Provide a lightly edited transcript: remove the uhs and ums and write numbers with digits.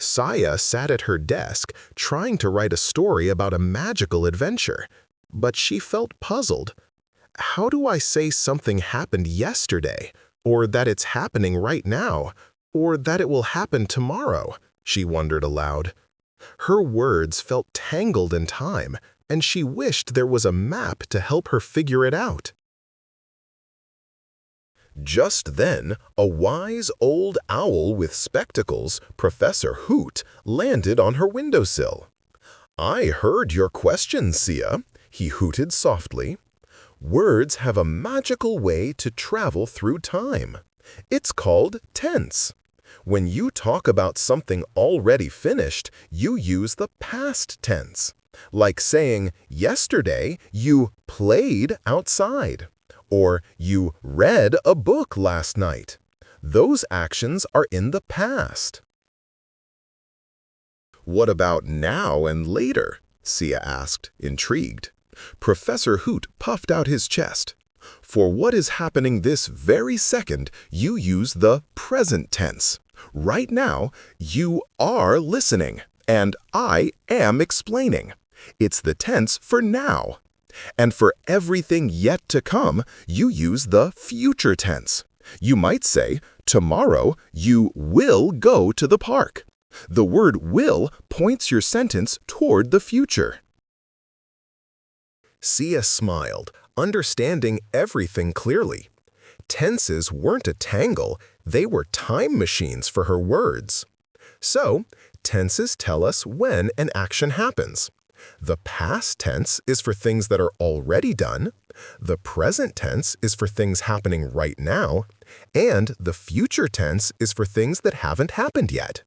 Saya sat at her desk trying to write a story about a magical adventure, but she felt puzzled. How do I say something happened yesterday, or that it's happening right now, or that it will happen tomorrow? She wondered aloud. Her words felt tangled in time, and she wished there was a map to help her figure it out. Just then, a wise old owl with spectacles, Professor Hoot, landed on her windowsill. "I heard your question, Sia," he hooted softly. "Words have a magical way to travel through time. It's called tense. When you talk about something already finished, you use the past tense. Like saying, yesterday you played outside, or you read a book last night. Those actions are in the past." "What about now and later?" Sia asked, intrigued. Professor Hoot puffed out his chest. "For what is happening this very second, you use the present tense. Right now, you are listening, and I am explaining. It's the tense for now. And for everything yet to come, you use the future tense. You might say, tomorrow you will go to the park. The word will points your sentence toward the future." Sia smiled, understanding everything clearly. Tenses weren't a tangle, they were time machines for her words. So, tenses tell us when an action happens. The past tense is for things that are already done, the present tense is for things happening right now, and the future tense is for things that haven't happened yet.